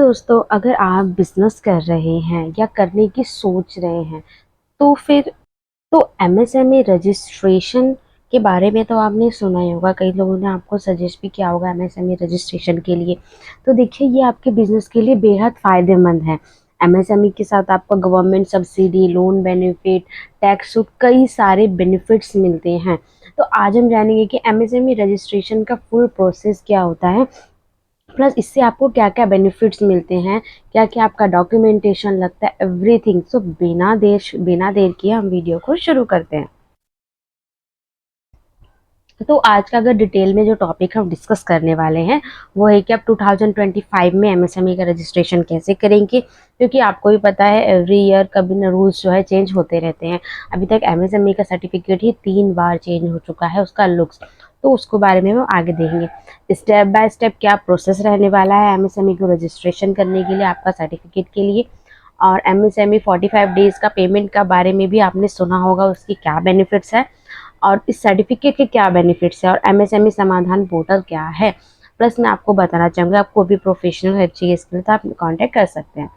दोस्तों, अगर आप बिज़नेस कर रहे हैं या करने की सोच रहे हैं, तो फिर तो एमएसएमई रजिस्ट्रेशन के बारे में तो आपने सुना ही होगा। कई लोगों ने आपको सजेस्ट भी किया होगा एमएसएमई रजिस्ट्रेशन के लिए। तो देखिए, ये आपके बिज़नेस के लिए बेहद फ़ायदेमंद है। एमएसएमई के साथ आपको government subsidy, loan benefit, tax छूट, कई सारे बेनिफिट्स मिलते हैं। तो आज हम जानेंगे कि एमएसएमई रजिस्ट्रेशन का फुल प्रोसेस क्या होता है, प्लस इससे आपको क्या-क्या बेनिफिट्स मिलते हैं, क्या-क्या आपका डॉक्यूमेंटेशन लगता है, एवरीथिंग। सो बिना देर किए हम वीडियो को शुरू करते हैं। तो आज का अगर डिटेल में जो टॉपिक हम डिस्कस करने वाले हैं, वो है कि आप 2025 में एमएसएमई का रजिस्ट्रेशन कैसे करेंगे, क्योंकि आपको भी पता है एवरी ईयर कभी ना रूल्स जो है चेंज होते रहते हैं। अभी तक एमएसएमई का सर्टिफिकेट ही 3 बार चेंज हो चुका है, उसका लुक्स। तो उसको बारे में हम आगे देखेंगे। स्टेप बाय स्टेप क्या प्रोसेस रहने वाला है एमएसएमई को रजिस्ट्रेशन करने के लिए, आपका सर्टिफिकेट के लिए। और एमएसएमई 45 डेज़ का पेमेंट का बारे में भी आपने सुना होगा, उसकी क्या बेनिफिट्स है और इस सर्टिफिकेट के क्या बेनिफिट्स है, और एमएसएमई समाधान पोर्टल क्या है। प्लस मैं आपको बताना चाहूँगी, आपको भी प्रोफेशनल हेल्प चाहिए इसके लिए तो आप कांटेक्ट कर सकते हैं।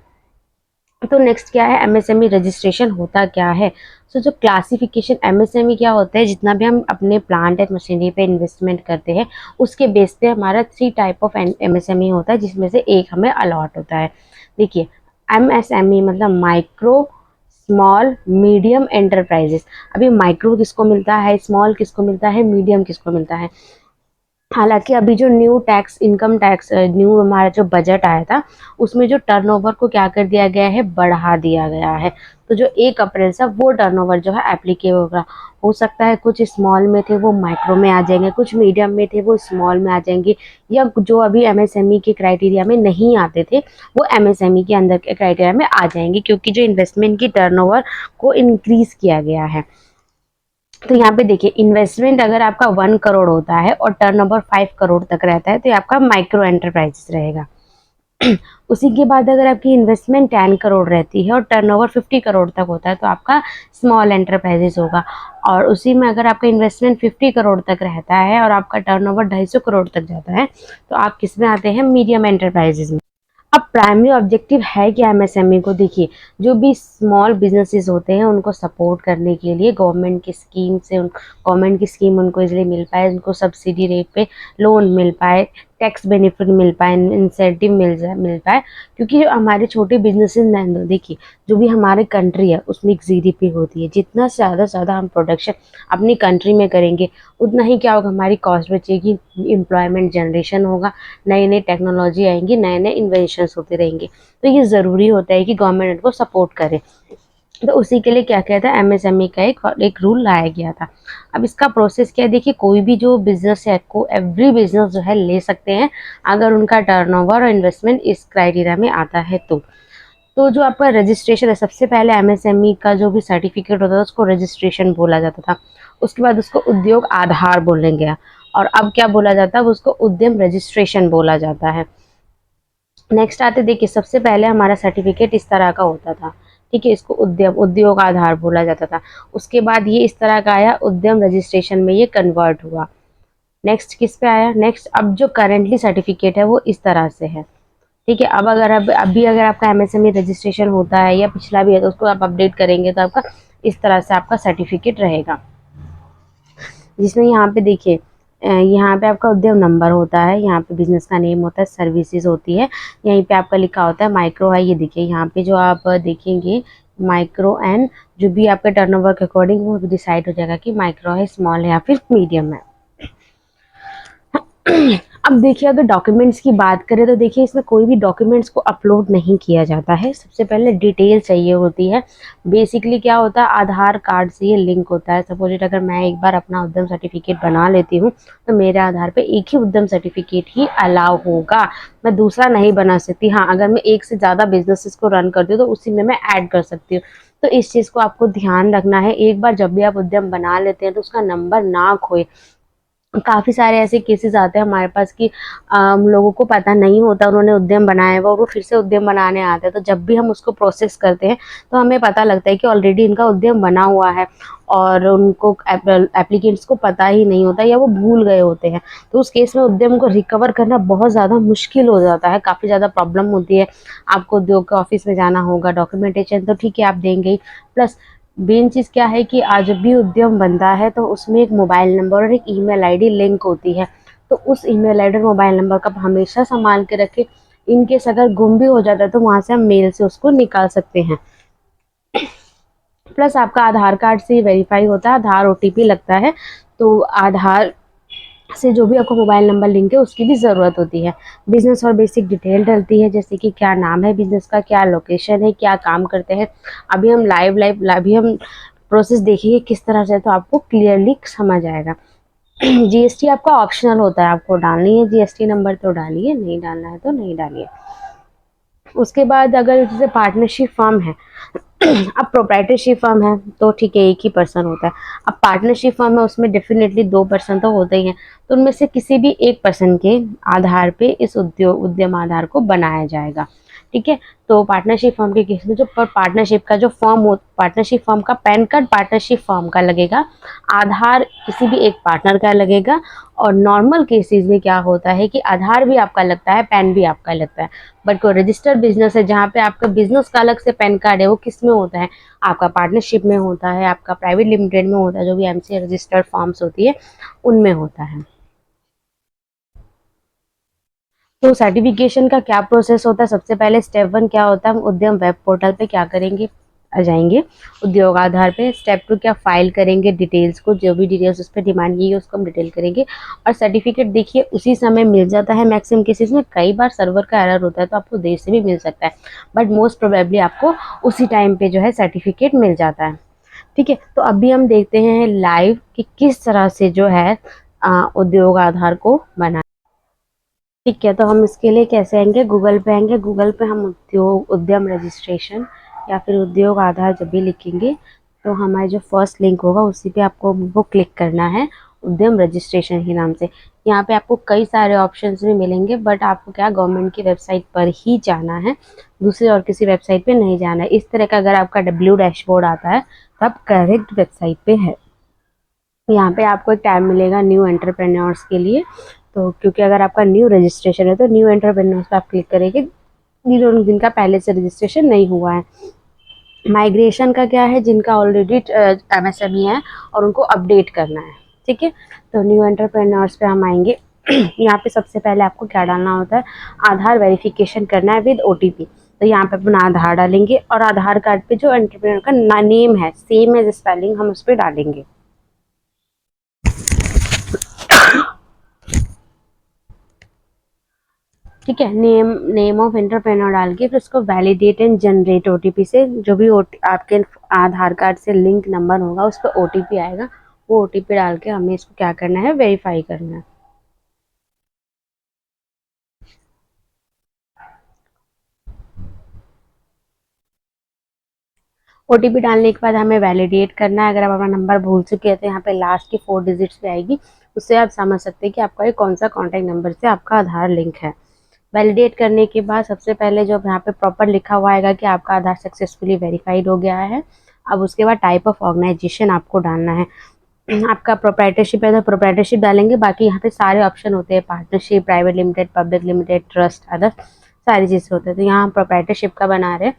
तो नेक्स्ट क्या है, एमएसएमई रजिस्ट्रेशन होता क्या है। सो जो क्लासिफिकेशन एमएसएमई क्या होता है, जितना भी हम अपने प्लांट एंड मशीनरी पे इन्वेस्टमेंट करते हैं, उसके बेस पे हमारा 3 टाइप ऑफ एमएसएमई होता है, जिसमें से एक हमें अलॉट होता है। देखिए, एमएसएमई मतलब माइक्रो, स्मॉल, मीडियम एंटरप्राइजेस। अभी माइक्रो किसको मिलता है, स्मॉल किसको मिलता है, मीडियम किसको मिलता है। हालाँकि अभी जो new tax, income tax, new हमारा जो बजट आया था, उसमें जो टर्नओवर को क्या कर दिया गया है, बढ़ा दिया गया है। तो जो 1 अप्रैल से वो टर्नओवर जो है एप्लीकेबल होगा। हो सकता है कुछ स्मॉल में थे वो माइक्रो में आ जाएँगे, कुछ मीडियम में थे वो स्मॉल में आ जाएँगे, या जो अभी एमएसएमई के क्राइटेरिया में नहीं आते थे, वो एमएसएमई के अंदर के क्राइटेरिया में आ जाएँगे, क्योंकि जो इन्वेस्टमेंट की टर्नओवर को इंक्रीज़ किया गया है। तो यहाँ पे देखिए, इन्वेस्टमेंट अगर आपका 1 करोड़ होता है और टर्नओवर 5 करोड़ तक रहता है, तो ये आपका माइक्रो एंटरप्राइजेस रहेगा। उसी के बाद अगर आपकी इन्वेस्टमेंट 10 करोड़ रहती है और टर्नओवर 50 करोड़ तक होता है, तो आपका स्मॉल एंटरप्राइजेस होगा। और उसी में अगर आपका इन्वेस्टमेंट 50 करोड़ तक रहता है और आपका टर्नओवर 250 करोड़ तक जाता है, तो आप किस में आते हैं, मीडियम एंटरप्राइजेस में। अब प्राइमरी ऑब्जेक्टिव है क्या एमएसएमई को, देखिए, जो भी स्मॉल बिजनेसेस होते हैं उनको सपोर्ट करने के लिए गवर्नमेंट की स्कीम उनको इजीली मिल पाए, उनको सब्सिडी रेट पे लोन मिल पाए, टैक्स बेनिफिट मिल पाए, इंसेंटिव मिल पाए। क्योंकि जो हमारे छोटे बिजनेसेस हैं, देखिए, जो भी हमारे कंट्री है उसमें एक जीडीपी होती है। जितना ज़्यादा से ज़्यादा हम प्रोडक्शन अपनी कंट्री में करेंगे, उतना ही क्या होगा, हमारी कॉस्ट बचेगी, एम्प्लॉयमेंट जनरेशन होगा, नई नई टेक्नोलॉजी आएंगी, नए नए इन्वेंशंस होते रहेंगे। तो ये ज़रूरी होता है कि गवर्नमेंट को सपोर्ट करे। तो उसी के लिए क्या किया था, एमएसएमई का एक रूल लाया गया था। अब इसका प्रोसेस क्या है, देखिए, कोई भी जो बिजनेस है को एवरी बिजनेस जो है ले सकते हैं, अगर उनका टर्नओवर और इन्वेस्टमेंट इस क्राइटेरिया में आता है तो जो आपका रजिस्ट्रेशन है, सबसे पहले एमएसएमई का जो भी सर्टिफिकेट होता था उसको रजिस्ट्रेशन बोला जाता था। उसके बाद उसको उद्योग आधार बोलने गया, और अब क्या बोला जाता है, उसको उद्यम रजिस्ट्रेशन बोला जाता है। नेक्स्ट आते, देखिए, सबसे पहले हमारा सर्टिफिकेट इस तरह का होता था, ठीक है, इसको उद्योग आधार बोला जाता था। उसके बाद ये इस तरह का आया, उद्यम रजिस्ट्रेशन में ये कन्वर्ट हुआ। नेक्स्ट किस पे आया, नेक्स्ट अब जो करेंटली सर्टिफिकेट है वो इस तरह से है, ठीक है। अब अभी अगर आपका एमएसएमई रजिस्ट्रेशन होता है या पिछला भी है, तो उसको आप अपडेट करेंगे तो आपका इस तरह से आपका सर्टिफिकेट रहेगा, जिसमें यहाँ पे देखिए, यहाँ पे आपका उद्यम नंबर होता है, यहाँ पे बिजनेस का नेम होता है, सर्विसेज होती है, यहीं पे आपका लिखा होता है माइक्रो है। ये देखिए, यहाँ पे जो आप देखेंगे माइक्रो एंड जो भी आपके टर्नओवर के अकॉर्डिंग वो डिसाइड हो जाएगा कि माइक्रो है, स्मॉल है या फिर मीडियम है। अब देखिए, अगर डॉक्यूमेंट्स की बात करें तो देखिए, इसमें कोई भी डॉक्यूमेंट्स को अपलोड नहीं किया जाता है। सबसे पहले डिटेल चाहिए होती है। बेसिकली क्या होता है, आधार कार्ड से ये लिंक होता है। सपोज अगर मैं एक बार अपना उद्यम सर्टिफिकेट बना लेती हूँ, तो मेरे आधार पे एक ही उद्यम सर्टिफिकेट ही अलाउ होगा, मैं दूसरा नहीं बना सकती। हाँ, अगर मैं एक से ज़्यादा बिजनेसेस को रन करती हूँ तो उसी में मैं ऐड कर सकती हूँ। तो इस चीज़ को आपको ध्यान रखना है। एक बार जब भी आप उद्यम बना लेते हैं तो उसका नंबर ना खोए, काफ़ी सारे ऐसे केसेस आते हैं हमारे पास कि लोगों को पता नहीं होता उन्होंने उद्यम बनाया हुआ और वो फिर से उद्यम बनाने आते हैं। तो जब भी हम उसको प्रोसेस करते हैं तो हमें पता लगता है कि ऑलरेडी इनका उद्यम बना हुआ है और उनको एप्लीकेंट्स को पता ही नहीं होता या वो भूल गए होते हैं। तो उस केस में उद्यम को रिकवर करना बहुत ज़्यादा मुश्किल हो जाता है, काफ़ी ज़्यादा प्रॉब्लम होती है। आपको उद्योग के ऑफिस में जाना होगा, डॉक्यूमेंटेशन तो ठीक है आप देंगे ही, प्लस मेन चीज़ क्या है कि आज भी उद्यम बनता है तो उसमें एक मोबाइल नंबर और एक ईमेल आईडी लिंक होती है। तो उस ईमेल आईडी और मोबाइल नंबर का आप हमेशा संभाल के रखें। इन केस अगर गुम भी हो जाता है तो वहाँ से हम मेल से उसको निकाल सकते हैं। प्लस आपका आधार कार्ड से वेरीफाई होता है, आधार ओटीपी लगता है, तो आधार से जो भी आपको मोबाइल नंबर लिंक है उसकी भी ज़रूरत होती है। बिजनेस और बेसिक डिटेल डलती है, जैसे कि क्या नाम है बिजनेस का, क्या लोकेशन है, क्या काम करते हैं। अभी हम अभी हम प्रोसेस देखिए किस तरह से, तो आपको क्लियरली समझ आएगा। जीएसटी आपका ऑप्शनल होता है, आपको डालनी है जीएसटी नंबर तो डालिए, नहीं डालना है तो नहीं डालिए। उसके बाद अगर जैसे पार्टनरशिप फर्म है, अब प्रोप्राइटरशिप फर्म है तो ठीक है एक ही पर्सन होता है। अब पार्टनरशिप फर्म है उसमें डेफिनेटली 2 पर्सन तो होते ही हैं, तो उनमें से किसी भी एक पर्सन के आधार पे इस उद्यम आधार को बनाया जाएगा। ठीक है, तो पार्टनरशिप फर्म के केस में जो पार्टनरशिप का जो फॉर्म हो, पार्टनरशिप फर्म का पैन कार्ड पार्टनरशिप फर्म का लगेगा, आधार किसी भी एक पार्टनर का लगेगा। और नॉर्मल केसेस में क्या होता है कि आधार भी आपका लगता है, पैन भी आपका लगता है। बट कोई रजिस्टर्ड बिजनेस है जहाँ पे आपका बिजनेस का अलग से पैन कार्ड है, वो किस में होता है, आपका पार्टनरशिप में होता है, आपका प्राइवेट लिमिटेड में होता है, जो भी एमसी रजिस्टर्ड फॉर्म्स होती है उनमें होता है। तो सर्टिफिकेशन का क्या प्रोसेस होता है, सबसे पहले स्टेप 1 क्या होता है, हम उद्यम वेब पोर्टल पे क्या करेंगे, आ जाएंगे उद्योग आधार पे। स्टेप 2 क्या, फाइल करेंगे डिटेल्स को, जो भी डिटेल्स उस पर डिमांड की है उसको हम डिटेल करेंगे। और सर्टिफिकेट देखिए उसी समय मिल जाता है मैक्सिमम केसेस में, कई बार सर्वर का एरर होता है तो आपको देर से भी मिल सकता है, बट मोस्ट प्रोबेबली आपको उसी टाइम पे जो है सर्टिफिकेट मिल जाता है। ठीक है, तो अभी हम देखते हैं लाइव कि किस तरह से जो है उद्योग आधार को बना। ठीक है, तो हम इसके लिए कैसे आएंगे, गूगल पे आएंगे। गूगल पे हम उद्यम रजिस्ट्रेशन या फिर उद्योग आधार जब भी लिखेंगे तो हमारे जो फर्स्ट लिंक होगा उसी पे आपको वो क्लिक करना है, उद्यम रजिस्ट्रेशन के नाम से। यहाँ पे आपको कई सारे ऑप्शंस भी मिलेंगे, बट आपको क्या गवर्नमेंट की वेबसाइट पर ही जाना है, दूसरी और किसी वेबसाइट पे नहीं जाना है। इस तरह का अगर आपका डब्ल्यू डैशबोर्ड आता है तब करेक्ट वेबसाइट पे है। यहाँ पे आपको एक टैब मिलेगा न्यू एंटरप्रेन्योर्स के लिए, तो क्योंकि अगर आपका न्यू रजिस्ट्रेशन है तो न्यू एंटरप्रेन्योर्स पे आप क्लिक करेंगे जिनका पहले से रजिस्ट्रेशन नहीं हुआ है। माइग्रेशन का क्या है, जिनका ऑलरेडी एमएसएमई है और उनको अपडेट करना है। ठीक है, तो न्यू एंटरप्रेन्योर्स पे हम आएंगे। यहाँ पे सबसे पहले आपको क्या डालना होता है, आधार वेरिफिकेशन करना है विद ओटीपी। तो यहाँ पे अपना आधार डालेंगे और आधार कार्ड पे जो एंटरप्रेन्योर का नेम है सेम एज स्पेलिंग हम उस पर डालेंगे। ठीक है, नेम ऑफ एंटरप्रेन्योर डाल के फिर उसको वैलिडेट एंड जनरेट ओटीपी से, जो भी आपके आधार कार्ड से लिंक नंबर होगा उस पर ओटीपी आएगा, वो ओटीपी डाल के हमें इसको क्या करना है, वेरीफाई करना है। ओटीपी डालने के बाद हमें वैलिडेट करना है। अगर आप अपना नंबर भूल चुके हैं तो यहाँ पे लास्ट की 4 डिजिट्स पे आएगी, उससे आप समझ सकते हैं कि आपका ये कौन सा कॉन्टैक्ट नंबर से आपका आधार लिंक है। वैलिडेट करने के बाद सबसे पहले जो यहाँ पे प्रॉपर लिखा हुआ आएगा कि आपका आधार सक्सेसफुली वेरीफाइड हो गया है। अब उसके बाद टाइप ऑफ ऑर्गेनाइजेशन आपको डालना है। आपका प्रोप्राइटरशिप है तो प्रोप्राइटरशिप डालेंगे, बाकी यहाँ पे सारे ऑप्शन होते हैं, partnership, private limited, public limited, trust, other सारी चीज़ें होते हैं। तो यहाँ हम प्रोप्राइटरशिप का बना रहे हैं।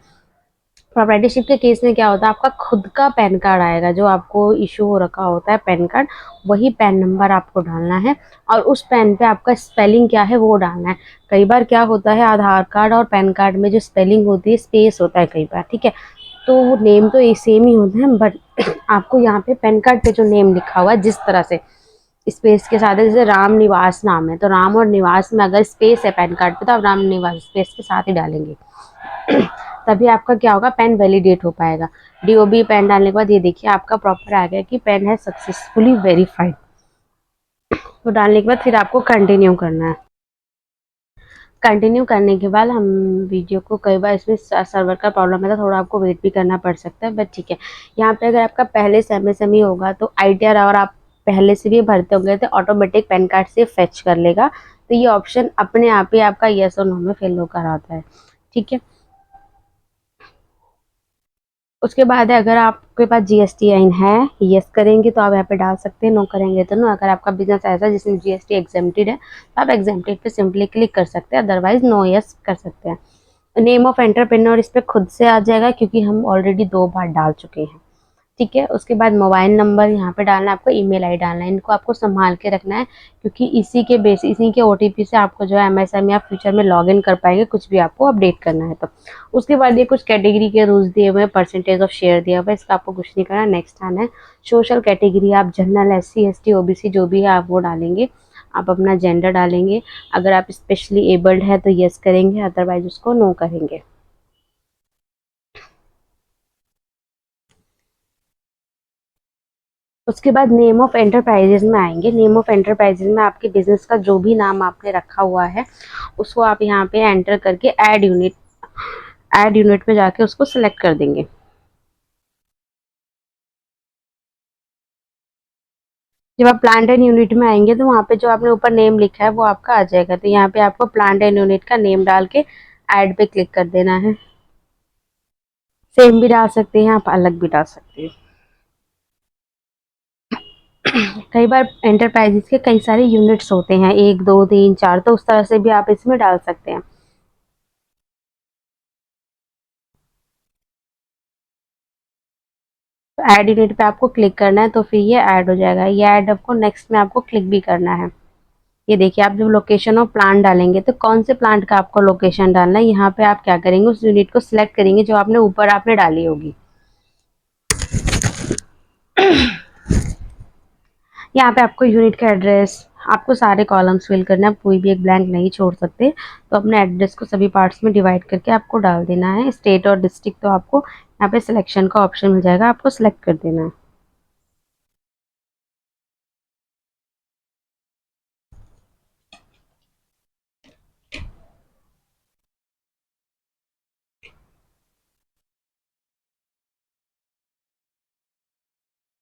प्रोप्राइटरशिप के केस में क्या होता है, आपका खुद का पैन कार्ड आएगा, जो आपको इशू हो रखा होता है पैन कार्ड, वही पैन नंबर आपको डालना है और उस पैन पे आपका स्पेलिंग क्या है वो डालना है। कई बार क्या होता है आधार कार्ड और पैन कार्ड में जो स्पेलिंग होती है स्पेस होता है कई बार, ठीक है, तो नेम तो ये सेम ही होता है, बट आपको यहाँ पे पैन कार्ड पे जो नेम लिखा हुआ है जिस तरह से स्पेस के साथ है, जैसे राम निवास नाम है तो राम और निवास में अगर स्पेस है पैन कार्ड पे तो आप राम निवास स्पेस के साथ ही डालेंगे। तभी आपका क्या होगा, पेन वैलिडेट हो पाएगा। डीओबी पेन डालने के बाद ये देखिए आपका प्रॉपर आ गया कि पेन है सक्सेसफुली वेरीफाइड। तो डालने के बाद फिर आपको कंटिन्यू करना है। कंटिन्यू करने के बाद हम वीडियो को, कई बार इसमें सर्वर का प्रॉब्लम है तो थोड़ा आपको वेट भी करना पड़ सकता है, बट ठीक है। यहाँ पे अगर आपका पहले से एमएसएमई होगा तो आईटीआर और आप पहले से भी भरते होंगे तो ऑटोमेटिक पैन कार्ड से फेच कर लेगा। तो ये ऑप्शन अपने आप ही आपका येस और नो में फिल होकर आता है। ठीक है। उसके बाद है, अगर आपके पास GSTN है, यस करेंगे तो आप यहाँ पे डाल सकते हैं, नो करेंगे तो नो। अगर आपका बिजनेस ऐसा है जिसमें GST एग्जेम्प्टेड है तो आप एग्जेम्प्टेड पे सिंपली क्लिक कर सकते हैं, अदरवाइज नो यस कर सकते हैं। नेम ऑफ एंटरप्रेन्योर इस पे खुद से आ जाएगा क्योंकि हम ऑलरेडी 2 बार डाल चुके हैं। ठीक है। उसके बाद मोबाइल नंबर यहाँ पे डालना है आपको, ईमेल आई डालना है, इनको आपको संभाल के रखना है क्योंकि इसी के OTP से आपको जो है MSME आप फ्यूचर में लॉग इन कर पाएंगे, कुछ भी आपको अपडेट करना है तो। उसके बाद ये कुछ कैटेगरी के रूल्स दिए हुए हैं, परसेंटेज ऑफ शेयर दिया हुआ है, इसका आपको कुछ नहीं करना। नेक्स्ट आना है सोशल कैटेगरी, आप जनरल, SC ST OBC जो भी है आप वो डालेंगे। आप अपना जेंडर डालेंगे, अगर आप स्पेशली एबल्ड है तो यस करेंगे, अदरवाइज उसको नो करेंगे। उसके बाद नेम ऑफ एंटरप्राइजेज में आएंगे। नेम ऑफ एंटरप्राइजेज में आपके बिजनेस का जो भी नाम आपने रखा हुआ है उसको आप यहाँ पे एंटर करके ऐड यूनिट में जाके उसको सिलेक्ट कर देंगे। जब आप प्लांट एंड यूनिट में आएंगे तो वहाँ पे जो आपने ऊपर नेम लिखा है वो आपका आ जाएगा, तो यहाँ पे आपको प्लांट एंड यूनिट का नेम डाल के ऐड पे क्लिक कर देना है। सेम भी डाल सकते हैं आप, अलग भी डाल सकते हैं। कई बार एंटरप्राइजेस के कई सारे यूनिट्स होते हैं, 1 2 3 4, तो उस तरह से भी आप इसमें डाल सकते हैं। तो ऐड यूनिट पे आपको क्लिक करना है तो फिर ये ऐड हो जाएगा। ये ऐड आपको नेक्स्ट में आपको क्लिक भी करना है। ये देखिए, आप जब लोकेशन ऑफ प्लांट डालेंगे तो कौन से प्लांट का आपको लोकेशन डालना है, यहाँ पे आप क्या करेंगे, उस यूनिट को सिलेक्ट करेंगे जो आपने ऊपर आपने डाली होगी। यहाँ पे आपको यूनिट का एड्रेस, आपको सारे कॉलम्स फिल करना है, कोई भी एक ब्लैंक नहीं छोड़ सकते। तो अपने एड्रेस को सभी पार्ट्स में डिवाइड करके आपको डाल देना है। स्टेट और डिस्ट्रिक्ट तो आपको यहाँ पे सिलेक्शन का ऑप्शन मिल जाएगा, आपको सिलेक्ट कर देना है।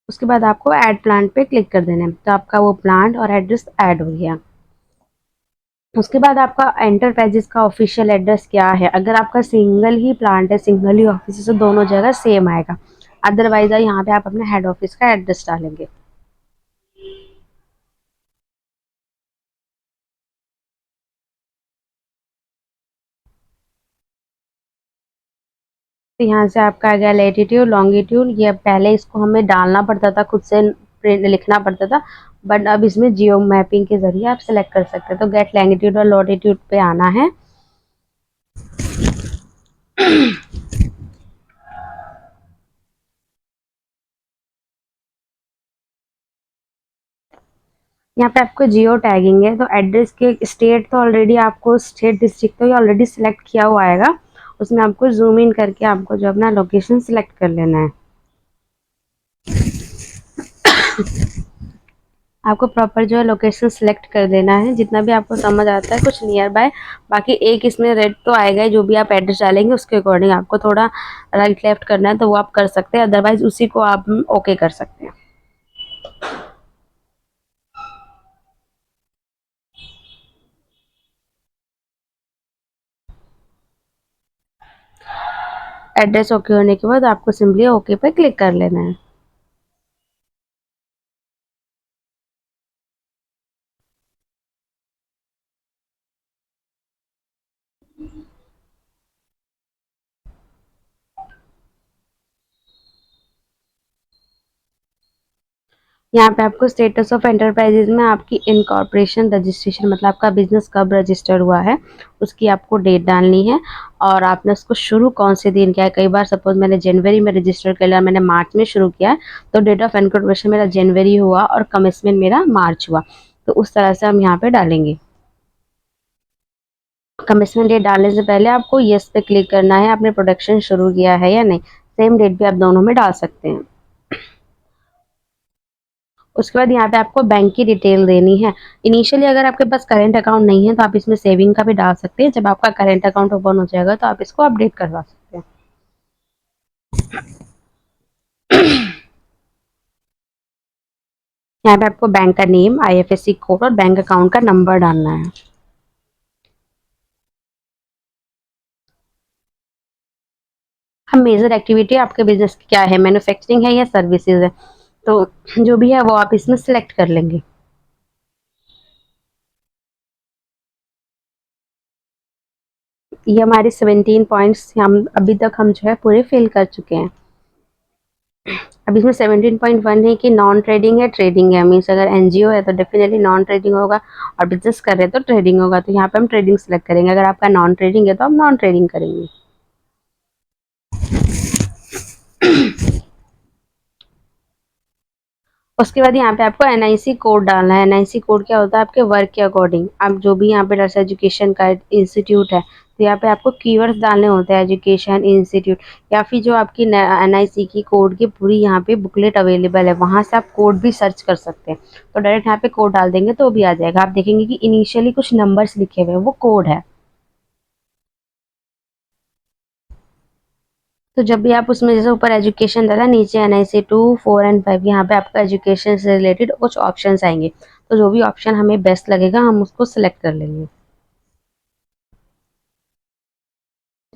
उसके बाद आपको ऐड प्लांट पे क्लिक कर देना है, तो आपका वो प्लांट और एड्रेस ऐड हो गया। उसके बाद आपका एंटरप्राइजेस का ऑफिशियल एड्रेस क्या है, अगर आपका सिंगल ही प्लांट है, सिंगल ही ऑफिस है, तो दोनों जगह सेम आएगा। अदरवाइज यहाँ पे आप अपने हेड ऑफिस का एड्रेस डालेंगे। तो यहाँ से आपका आ गया लेटीट्यूड लॉन्गिट्यूड, ये पहले इसको हमें डालना पड़ता था, खुद से लिखना पड़ता था, बट अब इसमें जियो मैपिंग के जरिए आप सेलेक्ट कर सकते हैं। तो गेट लॉन्गिट्यूड और लॉटिट्यूड पे आना है। यहाँ पे आपको जियो टैगिंग है, तो एड्रेस के स्टेट तो ऑलरेडी आपको स्टेट डिस्ट्रिक्ट तो ये ऑलरेडी सिलेक्ट किया हुआ आएगा, उसमें आपको जूम इन करके आपको जो अपना लोकेशन सिलेक्ट कर लेना है। आपको प्रॉपर जो है लोकेशन सिलेक्ट कर देना है, जितना भी आपको समझ आता है कुछ नियर बाय। बाकी एक इसमें रेड तो आएगा ही, जो भी आप एड्रेस डालेंगे उसके अकॉर्डिंग आपको थोड़ा राइट लेफ्ट करना है तो वो आप कर सकते हैं, अदरवाइज उसी को आप ओके कर सकते हैं। एड्रेस ओके होने के बाद आपको सिंपली ओके पे क्लिक कर लेना है। यहाँ पे आपको स्टेटस ऑफ एंटरप्राइजेज में आपकी इनकॉर्पोरेशन रजिस्ट्रेशन, मतलब आपका बिजनेस कब रजिस्टर हुआ है उसकी आपको डेट डालनी है, और आपने उसको शुरू कौन से दिन किया है। कई बार सपोज मैंने जनवरी में रजिस्टर कर लिया, मैंने मार्च में शुरू किया है, तो डेट ऑफ इनकॉर्पोरेशन मेरा जनवरी हुआ और कमिसमेंट मेरा मार्च हुआ, तो उस तरह से हम यहाँ पे डालेंगे। कमिसमेंट डेट डालने से पहले आपको यस पे क्लिक करना है, आपने प्रोडक्शन शुरू किया है या नहीं, सेम डेट भी आप दोनों में डाल सकते हैं। उसके बाद यहाँ पे आपको बैंक की डिटेल देनी है। इनिशियली अगर आपके पास करेंट अकाउंट नहीं है तो आप इसमें सेविंग का भी डाल सकते हैं, जब आपका करेंट अकाउंट ओपन हो जाएगा तो आप इसको अपडेट करवा सकते हैं। यहाँ पे आपको बैंक का नेम, आईएफएससी कोड और बैंक अकाउंट का नंबर डालना है। अब मेजर एक्टिविटी आपके बिजनेस की क्या है, मैन्युफैक्चरिंग है या सर्विसेज है, तो जो भी है वो आप इसमें सिलेक्ट कर लेंगे। ये हमारे 17 पॉइंट्स हम अभी तक हम जो है पूरे फिल कर चुके हैं। अब इसमें 17.1 है कि नॉन ट्रेडिंग है, ट्रेडिंग है, मीन्स अगर एनजीओ है तो डेफिनेटली नॉन ट्रेडिंग होगा, और बिजनेस कर रहे हैं तो ट्रेडिंग होगा, तो यहाँ पे हम ट्रेडिंग सेलेक्ट करेंगे। अगर आपका नॉन ट्रेडिंग है तो हम नॉन ट्रेडिंग करेंगे। उसके बाद यहाँ पे आपको एनआईसी कोड डालना है। एनआईसी कोड क्या होता है, आपके वर्क के अकॉर्डिंग, आप जो भी यहाँ पे दरअसल एजुकेशन का इंस्टीट्यूट है तो यहाँ पे आपको कीवर्ड्स डालने होते हैं, एजुकेशन इंस्टीट्यूट, या फिर जो आपकी एनआईसी की कोड की पूरी यहाँ पे बुकलेट अवेलेबल है, वहाँ से आप कोड भी सर्च कर सकते हैं। तो डायरेक्ट यहाँ पे कोड डाल देंगे तो भी आ जाएगा। आप देखेंगे कि इनिशियली कुछ नंबर्स लिखे हुए हैं, वो कोड है। तो जब भी आप उसमें जैसे ऊपर एजुकेशन डाला, नीचे एनआईसी 2, 4 एंड 5, यहाँ पे आपका एजुकेशन से रिलेटेड कुछ ऑप्शंस आएंगे, तो जो भी ऑप्शन हमें बेस्ट लगेगा हम उसको सिलेक्ट कर लेंगे।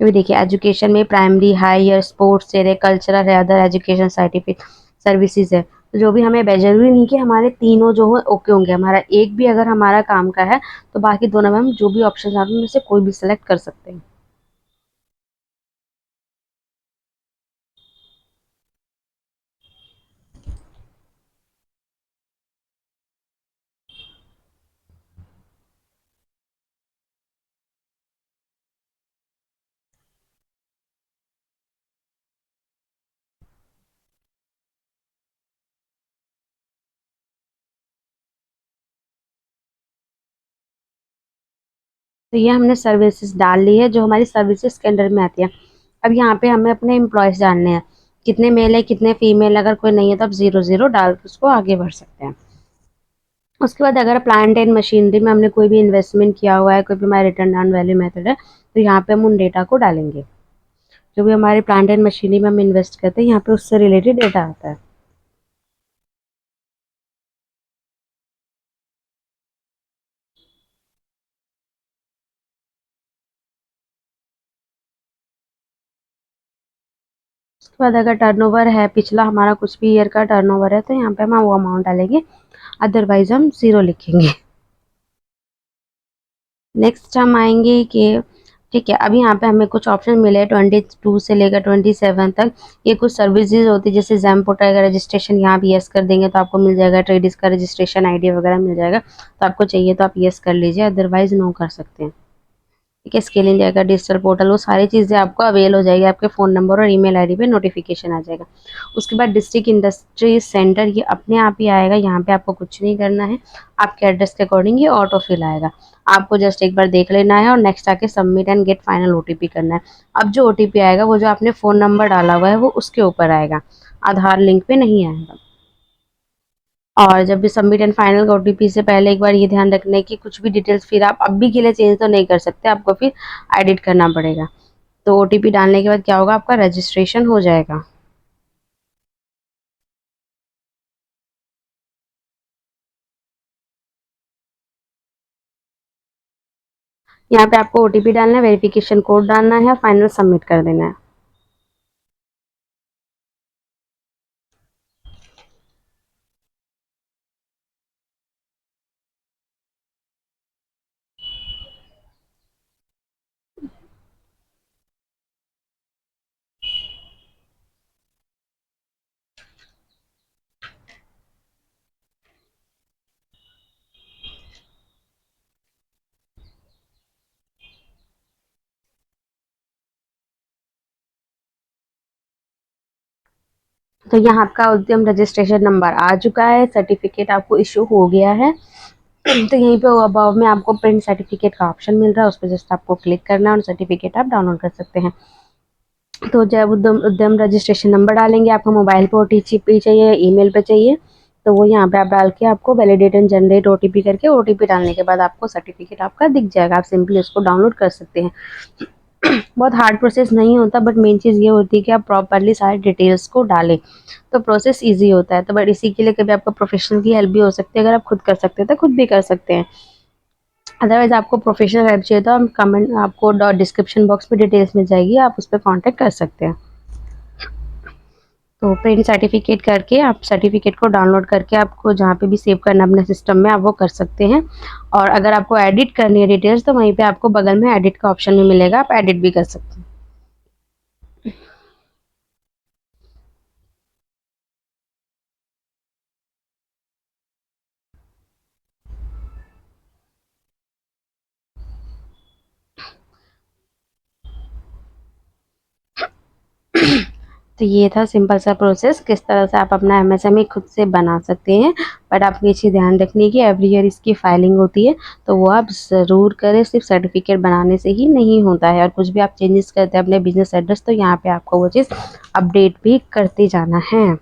तो देखिए एजुकेशन में प्राइमरी, हायर, स्पोर्ट्स, कल्चरल है, अदर एजुकेशन सर्टिफिकेट सर्विसेज है। तो जो भी हमें जरूरी नहीं कि हमारे तीनों जो है ओके होंगे, हमारा एक भी अगर हमारा काम का है तो बाकी दोनों में हम जो भी ऑप्शन आते हैं उनमें से कोई भी सिलेक्ट कर सकते हैं। तो ये हमने सर्विसेज डाल ली है जो हमारी सर्विसेज के अंडर में आती है। अब यहाँ पे हमें अपने एम्प्लॉयज जानने हैं, कितने मेल है कितने फीमेल, अगर कोई नहीं है तो आप 0 0 डाल के उसको आगे बढ़ सकते हैं। उसके बाद अगर प्लांट एंड मशीनरी में हमने कोई भी इन्वेस्टमेंट किया हुआ है, कोई भी हमारा रिटर्न डाउन वैल्यू मेथड है, तो यहाँ पे हम उन डेटा को डालेंगे। जो भी हमारे प्लांट एंड मशीनरी में हम इन्वेस्ट करते हैं यहाँ पे उससे रिलेटेड डेटा आता है। उसके बाद अगर टर्नओवर है, पिछला हमारा कुछ भी ईयर का टर्नओवर है, तो यहाँ पे हम वो अमाउंट डालेंगे, अदरवाइज हम 0 लिखेंगे। नेक्स्ट हम आएंगे कि ठीक है, अभी यहाँ पे हमें कुछ ऑप्शन मिले हैं 22 से लेकर 27 तक। ये कुछ सर्विसेज होती है, जैसे जैमपोर्टल का रजिस्ट्रेशन, यहाँ आप यस कर देंगे तो आपको मिल जाएगा, ट्रेडिस का रजिस्ट्रेशन आईडी वगैरह मिल जाएगा, तो आपको चाहिए तो आप यस कर लीजिए, अदरवाइज नो कर सकते हैं। ठीक है, स्किल इंडिया का डिजिटल पोर्टल, वो सारी चीज़ें आपको अवेल हो जाएगी, आपके फ़ोन नंबर और ईमेल आईडी पे नोटिफिकेशन आ जाएगा। उसके बाद डिस्ट्रिक्ट इंडस्ट्री सेंटर, ये अपने आप ही आएगा, यहाँ पे आपको कुछ नहीं करना है, आपके एड्रेस के अकॉर्डिंग ये ऑटो फिल आएगा। आपको जस्ट एक बार देख लेना है और नेक्स्ट आके submit and get final OTP करना है। अब जो ओटीपी आएगा वो जो आपने फ़ोन नंबर डाला हुआ है वो उसके ऊपर आएगा, आधार लिंक पे नहीं आएगा। और जब भी सबमिट एंड फाइनल ओटीपी से पहले एक बार ये ध्यान रखना है कि कुछ भी डिटेल्स फिर आप अभी के लिए चेंज तो नहीं कर सकते, आपको फिर एडिट करना पड़ेगा। तो ओटीपी डालने के बाद क्या होगा, आपका रजिस्ट्रेशन हो जाएगा। यहाँ पे आपको ओटीपी डालना है, वेरिफिकेशन कोड डालना है, फाइनल सबमिट कर देना है। तो यहाँ आपका उद्यम रजिस्ट्रेशन नंबर आ चुका है, सर्टिफिकेट आपको इशू हो गया है। तो यहीं पे अबाव में आपको प्रिंट सर्टिफिकेट का ऑप्शन मिल रहा है, उस पर जस्ट आपको क्लिक करना है और सर्टिफिकेट आप डाउनलोड कर सकते हैं। तो जब उद्यम उद्यम रजिस्ट्रेशन नंबर डालेंगे, आपको मोबाइल पे ओटीपी चाहिए, ईमेल पे चाहिए, तो वो यहाँ पे आप डाल के आपको वैलिडेट एंड जनरेट ओटीपी करके, ओटीपी डालने के बाद आपको सर्टिफिकेट आपका दिख जाएगा, आप सिंपली उसको डाउनलोड कर सकते हैं। बहुत हार्ड प्रोसेस नहीं होता, बट मेन चीज़ ये होती है कि आप प्रॉपरली सारे डिटेल्स को डालें, तो प्रोसेस ईजी होता है। तो बट इसी के लिए कभी आपको प्रोफेशनल की हेल्प भी हो सकती है। अगर आप खुद कर सकते हैं तो खुद भी कर सकते हैं, अदरवाइज आपको प्रोफेशनल हेल्प चाहिए तो हम कमेंट आपको डिस्क्रिप्शन बॉक्स में डिटेल्स मिल जाएगी, आप उस पर कॉन्टेक्ट कर सकते हैं। तो प्रिंट सर्टिफिकेट करके आप सर्टिफिकेट को डाउनलोड करके आपको जहाँ पे भी सेव करना अपने सिस्टम में आप वो कर सकते हैं। और अगर आपको एडिट करनी है डिटेल्स तो वहीं पे आपको बगल में एडिट का ऑप्शन भी मिलेगा, आप एडिट भी कर सकते हैं। तो ये था सिंपल सा प्रोसेस, किस तरह से आप अपना एमएसएमई खुद से बना सकते हैं। बट आपको ये चीज़ ध्यान रखनी है कि एवरी ईयर इसकी फाइलिंग होती है, तो वो आप ज़रूर करें। सिर्फ सर्टिफिकेट बनाने से ही नहीं होता है, और कुछ भी आप चेंजेस करते हैं अपने बिजनेस एड्रेस तो यहाँ पे आपको वो चीज़ अपडेट भी करते जाना है।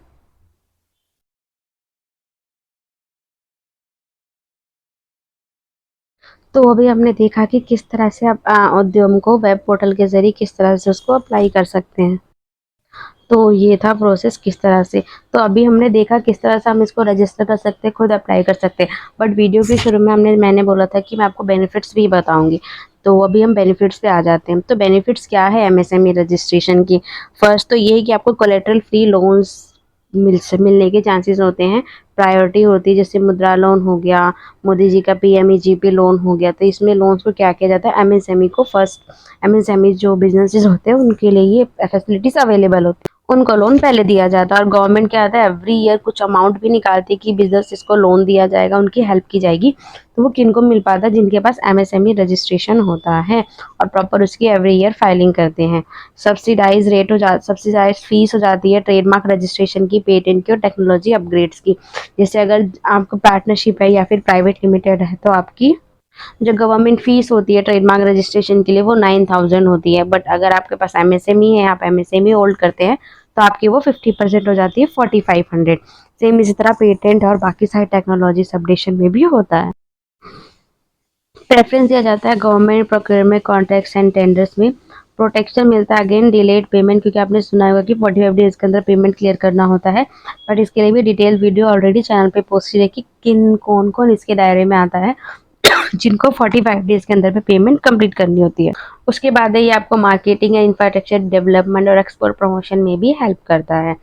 तो अभी हमने देखा कि किस तरह से आप उद्यम को वेब पोर्टल के ज़रिए किस तरह से उसको अप्लाई कर सकते हैं। तो ये था प्रोसेस किस तरह से। तो अभी हमने देखा किस तरह से हम इसको रजिस्टर कर सकते हैं, खुद अप्लाई कर सकते हैं। बट वीडियो के शुरू में मैंने बोला था कि मैं आपको बेनिफिट्स भी बताऊँगी। तो अभी हम बेनिफिट्स पे आ जाते हैं। तो बेनिफिट्स क्या है एमएसएमई रजिस्ट्रेशन की? फर्स्ट तो ये है कि आपको कोलेटरल फ्री लोन्स मिलने के चांसेस होते हैं। प्रायोरिटी होती है, जैसे मुद्रा लोन हो गया, मोदी जी का पीएमईजीपी लोन हो गया। तो इसमें लोन्स को क्या किया जाता है, एमएसएमई को फर्स्ट, एमएसएमई जो बिजनेसेस होते हैं उनके लिए ये फैसिलिटीज अवेलेबल होती है, उनको लोन पहले दिया जाता है। और गवर्नमेंट क्या आता है, एवरी ईयर कुछ अमाउंट भी निकालती है कि बिजनेस इसको लोन दिया जाएगा, उनकी हेल्प की जाएगी। तो वो किनको मिल पाता है, जिनके पास एमएसएमई रजिस्ट्रेशन होता है और प्रॉपर उसकी एवरी ईयर फाइलिंग करते हैं। सब्सिडाइज फीस हो जाती है ट्रेडमार्क रजिस्ट्रेशन की, पेटेंट की और टेक्नोलॉजी अपग्रेड्स की। जैसे अगर आपका पार्टनरशिप है या फिर प्राइवेट लिमिटेड है तो आपकी जो गवर्नमेंट फीस होती है ट्रेडमार्क रजिस्ट्रेशन के लिए वो 9,000 होती है। बट अगर आपके पास एमएसएमई है, आप एमएसएमई होल्ड करते हैं, तो आपकी वो 50% हो जाती है, 4500। सेम इसी तरह पेटेंट और बाकी सारे टेक्नोलॉजी अपडेशन में भी होता है। प्रेफरेंस दिया जाता है government procurement contracts and tenders में। प्रोटेक्शन मिलता है अगेन डिलेड पेमेंट, क्योंकि आपने सुना होगा कि 45 डेज के अंदर पेमेंट क्लियर करना होता है। बट इसके लिए भी डिटेल वीडियो ऑलरेडी चैनल पे पोस्ट है कि किन कौन कौन इसके दायरे में आता है, जिनको 45 डेज के अंदर में पेमेंट कंप्लीट करनी होती है। उसके बाद ये आपको मार्केटिंग या इंफ्रास्ट्रक्चर डेवलपमेंट और एक्सपोर्ट प्रमोशन में भी हेल्प करता है।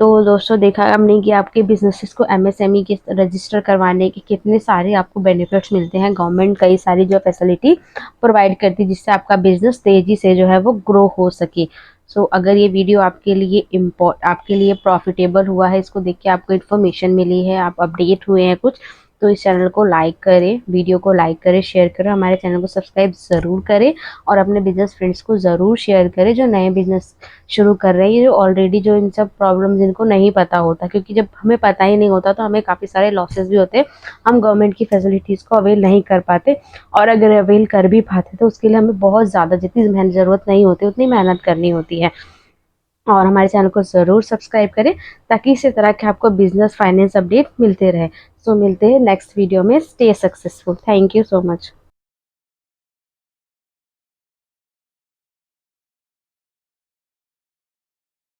तो दोस्तों देखा हमने कि आपके बिजनेसेस को एमएसएमई के रजिस्टर करवाने के कितने सारे आपको बेनिफिट्स मिलते हैं। गवर्नमेंट कई सारी जो फैसिलिटी प्रोवाइड करती है जिससे आपका बिजनेस तेजी से जो है वो ग्रो हो सके। सो अगर ये वीडियो आपके लिए प्रॉफिटेबल हुआ है, इसको देख के आपको इन्फॉर्मेशन मिली है, आप अपडेट हुए हैं कुछ, तो इस चैनल को लाइक करें, वीडियो को लाइक करें, शेयर करें, हमारे चैनल को सब्सक्राइब ज़रूर करें और अपने बिजनेस फ्रेंड्स को ज़रूर शेयर करें जो नए बिजनेस शुरू कर रहे हैं, जो ऑलरेडी जो इन सब प्रॉब्लम जिनको नहीं पता होता, क्योंकि जब हमें पता ही नहीं होता तो हमें काफ़ी सारे लॉसेस भी होते हैं, हम गवर्नमेंट की फैसिलिटीज़ को अवेल नहीं कर पाते। और अगर अवेल कर भी पाते तो उसके लिए हमें बहुत ज़्यादा जितनी मेहनत ज़रूरत नहीं होती उतनी मेहनत करनी होती है। और हमारे चैनल को ज़रूर सब्सक्राइब करें ताकि इसी तरह के आपको बिजनेस फाइनेंस अपडेट मिलते रहे। सो मिलते हैं नेक्स्ट वीडियो में। Stay successful. Thank you so much.